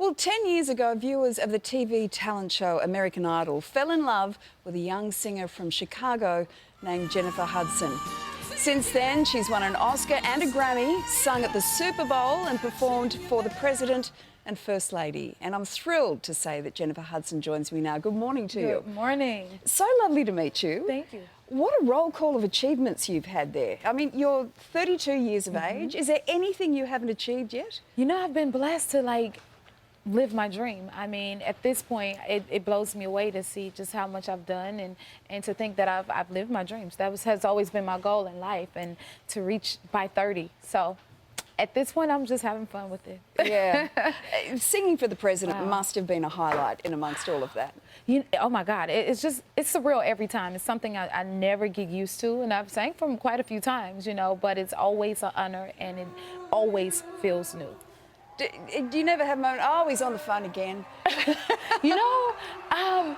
Well, 10 years ago, viewers of the TV talent show American Idol fell in love with a young singer from Chicago named Jennifer Hudson. Since then, she's won an Oscar and a Grammy, sung at the Super Bowl and performed for the President and First Lady. And I'm thrilled to say that Jennifer Hudson joins me now. Good morning to you. Good morning. So lovely to meet you. Thank you. What a roll call of achievements you've had there. I mean, you're 32 years of age. Is there anything you haven't achieved yet? You know, I've been blessed to live my dream. I mean, at this point, it blows me away to see just how much I've done and to think that I've lived my dreams. That has always been my goal in life, and to reach by 30. So at this point, I'm just having fun with it. Yeah. Singing for the President must have been a highlight in amongst all of that. Oh my God, it's surreal every time. It's something I never get used to, and I've sang from quite a few times, you know, but it's always an honor and it always feels new. Do you never have a moment, oh, he's on the phone again? You know,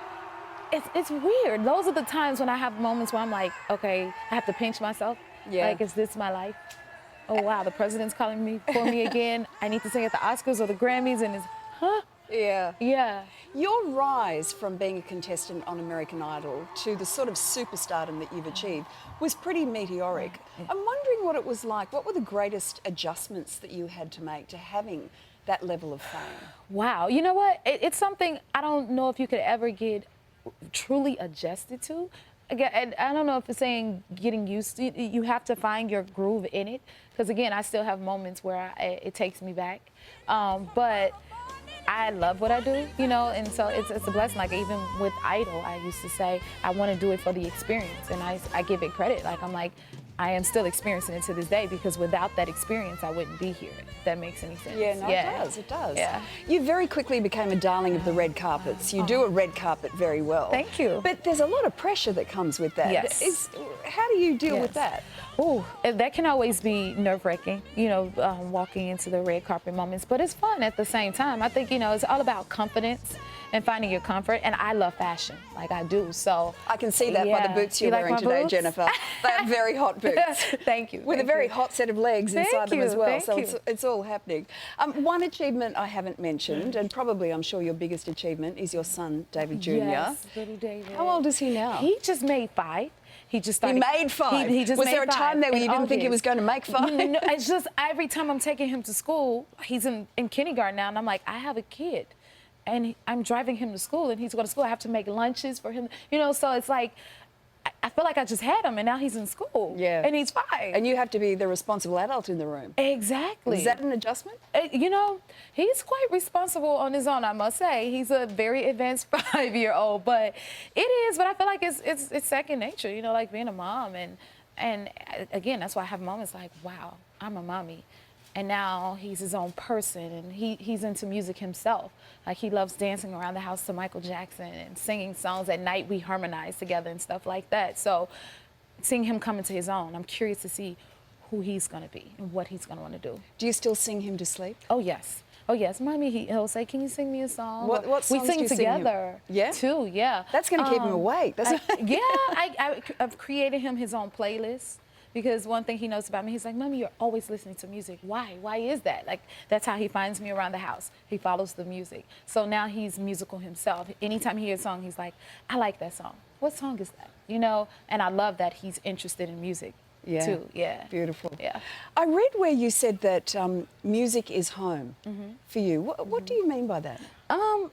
it's weird. Those are the times when I have moments where I'm like, okay, I have to pinch myself. Yeah. Like, is this my life? Oh, wow, the president's calling for me again. I need to sing at the Oscars or the Grammys, and it's, huh? Yeah. Yeah. Your rise from being a contestant on American Idol to the sort of superstardom that you've achieved was pretty meteoric. I'm wondering what it was like. What were the greatest adjustments that you had to make to having that level of fame? Wow. You know what? It's something I don't know if you could ever get truly adjusted to. Again, I don't know if it's saying getting used to it. You have to find your groove in it. Because, again, I still have moments where it takes me back. But I love what I do, you know, and so it's a blessing. Like, even with Idol, I used to say I want to do it for the experience, and I give it credit. Like, I'm like, I am still experiencing it to this day, because without that experience, I wouldn't be here, if that makes any sense. Yeah, no, it does. Yeah. You very quickly became a darling of the red carpets. You do a red carpet very well. Thank you. But there's a lot of pressure that comes with that. Yes. How do you deal with that? Oh, that can always be nerve-wracking, you know, walking into the red carpet moments, but it's fun at the same time. I think, you know, it's all about confidence and finding your comfort, and I love fashion, like I do, so. I can see that by the boots you're wearing today, Jennifer. They're very hot boots. Thank you. With a very hot set of legs inside them as well, so Thank you. it's all happening. One achievement I haven't mentioned, and probably I'm sure your biggest achievement, is your son, David Jr. Yes, little David. How old is he now? He just made 5. He just started. He made 5? He just was made there a time there where you didn't think he was going to make 5? No, it's just every time I'm taking him to school, he's in kindergarten now, and I'm like, I have a kid. And I'm driving him to school, and he's going to school. I have to make lunches for him, you know. So it's like, I feel like I just had him, and now he's in school. Yeah. And he's 5. And you have to be the responsible adult in the room. Exactly. Is that an adjustment? You know, he's quite responsible on his own, I must say. He's a very advanced 5-year-old, but it is. But I feel like it's second nature, you know, like being a mom. And again, that's why I have moments like, wow, I'm a mommy. And now he's his own person, and he's into music himself. Like, he loves dancing around the house to Michael Jackson and singing songs at night. We harmonize together and stuff like that. So seeing him come into his own, I'm curious to see who he's going to be and what he's going to want to do. Do you still sing him to sleep? Oh, yes. Oh, yes. Mommy, he'll say, can you sing me a song? What songs we sing do you together, yeah? too, yeah. That's going to keep him awake, doesn't it? Yeah, I've created him his own playlist. Because one thing he knows about me, he's like, Mommy, you're always listening to music. Why? Why is that? Like, that's how he finds me around the house. He follows the music. So now he's musical himself. Anytime he hears a song, he's like, I like that song. What song is that? You know? And I love that he's interested in music, too. Yeah. Beautiful. Yeah. I read where you said that music is home for you. What do you mean by that?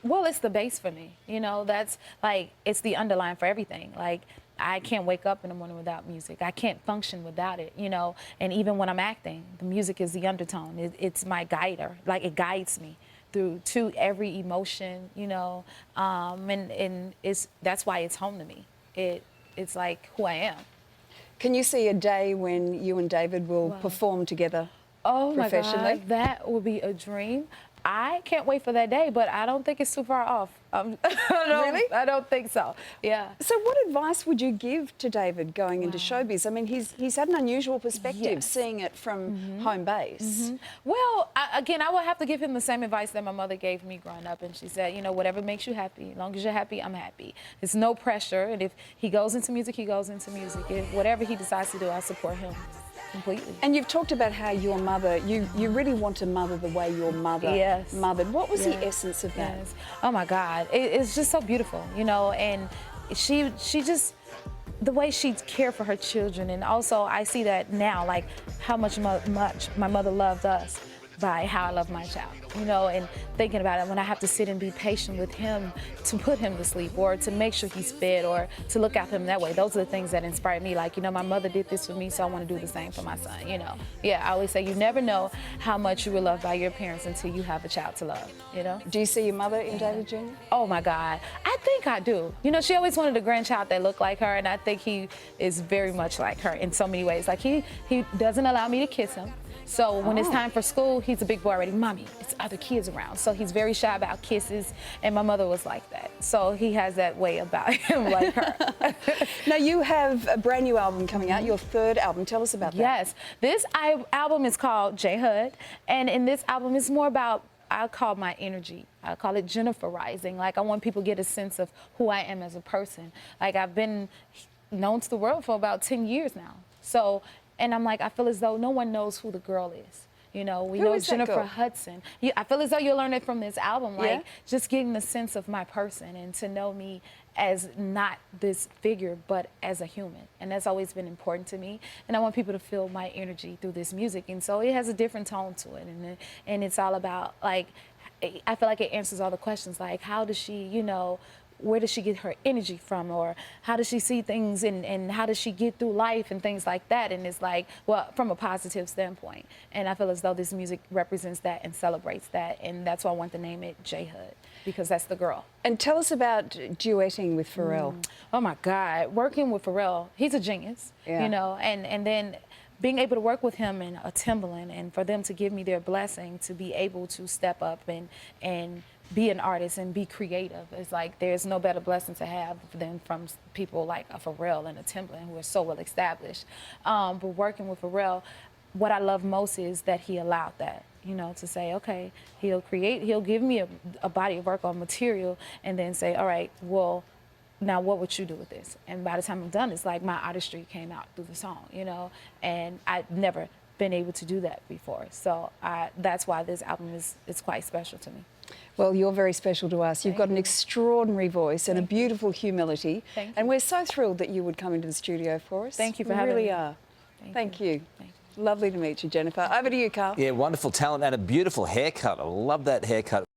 Well, it's the base for me. You know, that's like, it's the underline for everything. Like, I can't wake up in the morning without music. I can't function without it, you know. And even when I'm acting, the music is the undertone. It's my guider. Like, it guides me through to every emotion, you know. And that's why it's home to me. It's like who I am. Can you see a day when you and David will perform together professionally? My God, that would be a dream. I can't wait for that day, but I don't think it's too far off. Really? I don't think so. Yeah. So what advice would you give to David going into showbiz? I mean, he's had an unusual perspective, seeing it from home base. Well, again, I would have to give him the same advice that my mother gave me growing up, and she said, you know, whatever makes you happy, as long as you're happy, I'm happy. There's no pressure, and if he goes into music, he goes into music. If whatever he decides to do, I support him. completely. And you've talked about how your mother, you really want to mother the way your mother Yes. mothered. What was the Yes. essence of that? Yes. Oh my God, it's just so beautiful, you know. And she just the way she cared for her children, and also I see that now, like how much my mother loved us by how I love my child, you know, and thinking about it when I have to sit and be patient with him to put him to sleep or to make sure he's fed or to look out for him that way. Those are the things that inspire me. Like, you know, my mother did this for me, so I want to do the same for my son, you know. Yeah, I always say you never know how much you were loved by your parents until you have a child to love, you know. Do you see your mother in David Jr.? Oh my God, I think I do. You know, she always wanted a grandchild that looked like her, and I think he is very much like her in so many ways. Like he doesn't allow me to kiss him. So when it's time for school, he's a big boy already. Mommy, it's other kids around. So he's very shy about kisses, and my mother was like that. So he has that way about him like her. Now you have a brand new album coming out, your third album. Tell us about that. Yes, this album is called J Hud, and in this album it's more about, I call my energy. I call it Jennifer Rising. Like I want people to get a sense of who I am as a person. Like I've been known to the world for about 10 years now. So, and I'm like, I feel as though no one knows who the girl is. You know, we know Jennifer Hudson. I feel as though you'll learn it from this album, like just getting the sense of my person and to know me as not this figure, but as a human. And that's always been important to me. And I want people to feel my energy through this music. And so it has a different tone to it. And it's all about, like, I feel like it answers all the questions, like how does she, you know, where does she get her energy from, or how does she see things, and how does she get through life and things like that. And it's like, well, from a positive standpoint. And I feel as though this music represents that and celebrates that. And that's why I want to name it J Hud, because that's the girl. And tell us about duetting with Pharrell. Oh my God, working with Pharrell, he's a genius, you know, and then being able to work with him and a Timbaland, and for them to give me their blessing to be able to step up and be an artist and be creative. It's like there's no better blessing to have than from people like a Pharrell and a Timbaland who are so well established. But working with Pharrell, what I love most is that he allowed that, you know, to say, okay, he'll give me a body of work on material and then say, all right, well, now what would you do with this? And by the time I'm done, it's like my artistry came out through the song, you know, and I'd never been able to do that before. So that's why this album is quite special to me. Well, you're very special to us. You've got an extraordinary voice and a beautiful humility. Thank you. And we're so thrilled that you would come into the studio for us. Thank you for having me. We really are. Thank you. Lovely to meet you, Jennifer. Over to you, Carl. Yeah, wonderful talent and a beautiful haircut. I love that haircut.